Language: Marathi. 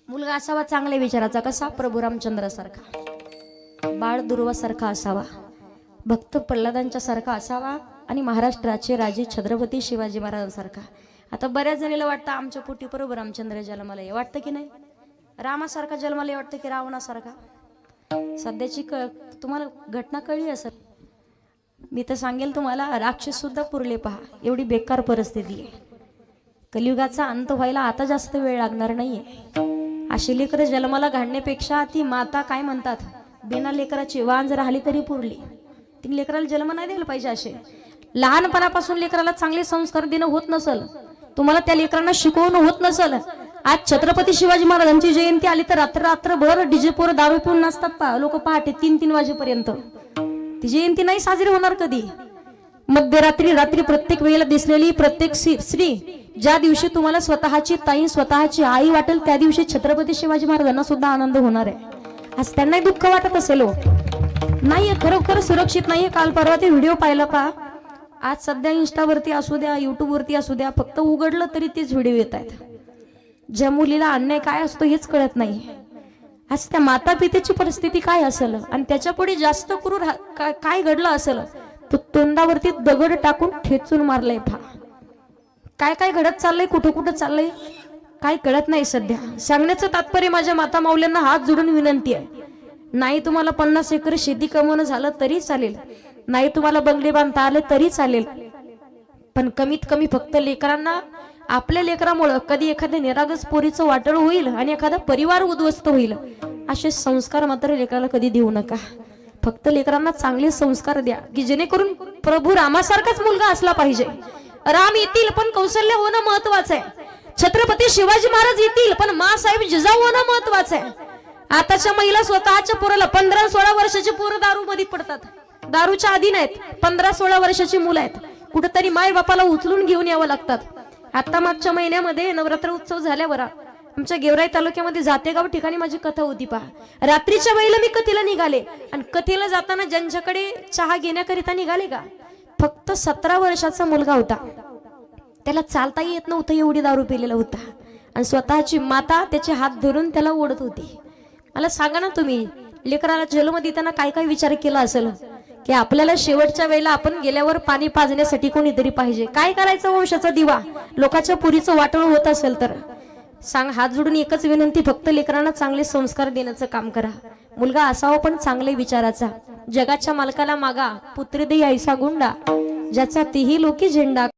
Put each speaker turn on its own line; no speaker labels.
मुलगा असावा चांगल्या विचाराचा, कसा? प्रभू रामचंद्रासारखा, बाळ दुर्वासारखा असावा, भक्त प्रल्हादांच्या सारखा असावा आणि महाराष्ट्राचे राजे छत्रपती शिवाजी महाराजांसारखा. आता बऱ्याच जणीला वाटतं आमच्या पोटी प्रभू रामचंद्र जन्माला ये, वाटतं की नाही? रामासारखा जन्माला वाटतं की रावणासारखा? सध्याची तुम्हाला घटना कळली असेल. मी तर सांगेल तुम्हाला, राक्षस सुद्धा पुरले पहा, एवढी बेकार परिस्थिती आहे. कलियुगाचा अंत व्हायला आता जास्त वेळ लागणार नाहीये. अशी लेकरं जन्माला घालण्यापेक्षा ती माता काय म्हणतात, बिना लेकराची वाण जर राहिली तरी पुरली. ती लेकराला जन्म नाही द्यायला पाहिजे. असे लहानपणापासून लेकराला चांगले संस्कार देणं होत नसल, तुम्हाला त्या लेकरांना शिकवणं होत नसल. आज छत्रपती शिवाजी महाराजांची जयंती आली तर रात्रभर डीजे पोर दारू पिऊन नाचतात पहा लोक, पहाटे 3-3 वाजेपर्यंत. ती जयंती नाही साजरी होणार कधी. मध्यरात्री रात्री प्रत्येक वेळेला दिसलेली प्रत्येक स्त्री ज्या दिवशी तुम्हाला स्वतःची ताई स्वतःची आई वाटेल, त्या दिवशी छत्रपती शिवाजी महाराजांना सुद्धा आनंद होणार आहे. आज त्यांनाही दुःख वाटत असेल हो, नाहीये, खरोखर सुरक्षित नाहीये. काल परवा ते व्हिडिओ पाहिला पहा. आज सध्या इंस्टावरती असू द्या, युट्यूबवरती असू द्या, फक्त उघडलं तरी तेच व्हिडिओ येत आहेत. ज्या मुलीला अन्याय काय असतो हेच कळत नाही. आज त्या माता पितेची परिस्थिती काय असेल आणि त्याच्या पुढे जास्त क्रूर काय घडलं असेल, तो तोंडावरती दगड टाकून ठेचून मारलंय पहा. काय काय घडत चाललंय, कुठं कुठं चाललंय काय कळत नाही. सध्या सांगण्याचं तात्पर्य माझ्या माता माऊल्यांना हात जोडून विनंती आहे, नाही तुम्हाला 50 एकर शेती कमवणं झालं तरी चालेल, नाही तुम्हाला बंगले बांधता आले तरी चालेल, पण कमीत कमी फक्त लेकरांना, आपल्या लेकरामुळं कधी एखाद्या निरागस पोरीचं वाटळ होईल आणि एखादा परिवार उद्ध्वस्त होईल, असे संस्कार मात्र लेकराला कधी देऊ नका. फक्त लेकरांना चांगले संस्कार द्या की जेणेकरून प्रभू रामासारखाच मुलगा असला पाहिजे. राम येतील पण कौशल्य होणं महत्वाचं आहे. छत्रपती शिवाजी महाराज येतील पण मासाहेब जिजाऊ होणं महत्वाचं आहे. आताच्या महिला स्वतःच्या पोराला 15-16 वर्षाची पोरं दारू मध्ये पडतात, दारूच्या अधीन आहेत. 15-16 वर्षाची मुलं आहेत, कुठेतरी माय बापाला उचलून घेऊन यावं लागतात. आता मागच्या महिन्यामध्ये नवरात्र उत्सव झाल्यावर आमच्या गेवराई तालुक्यामध्ये जातेगाव ठिकाणी माझी कथा होती पहा. रात्रीच्या वेळेला मी कथेला निघाले आणि कथेला जाताना ज्यांच्याकडे चहा घेण्याकरिता निघाले का, फक्त 17 वर्षाचा मुलगा होता. त्याला चालता येत नव्हतं, एवढी दारू पिलेला होता आणि स्वतःची माता त्याचे हात धरून त्याला ओढत होती. मला सांगा ना तुम्ही, लेकराला जन्म देताना काय काय विचार केला असेल की आपल्याला शेवटच्या वेळेला आपण गेल्यावर पाणी पाजण्यासाठी कोणीतरी पाहिजे. काय करायचं वंशाचा दिवा, लोकांच्या पुरीचं वाटोळ होत असेल तर सांग. हात जोडून एकच विनंती, फक्त लेकरांना चांगले संस्कार देण्याचं काम करा. मुलगा असावा पण चांगले विचाराचा. जगाच्या मालकाला मागा, पुत्र दे ऐसा गुंडा, ज्याचा तीही लोकी झेंडा.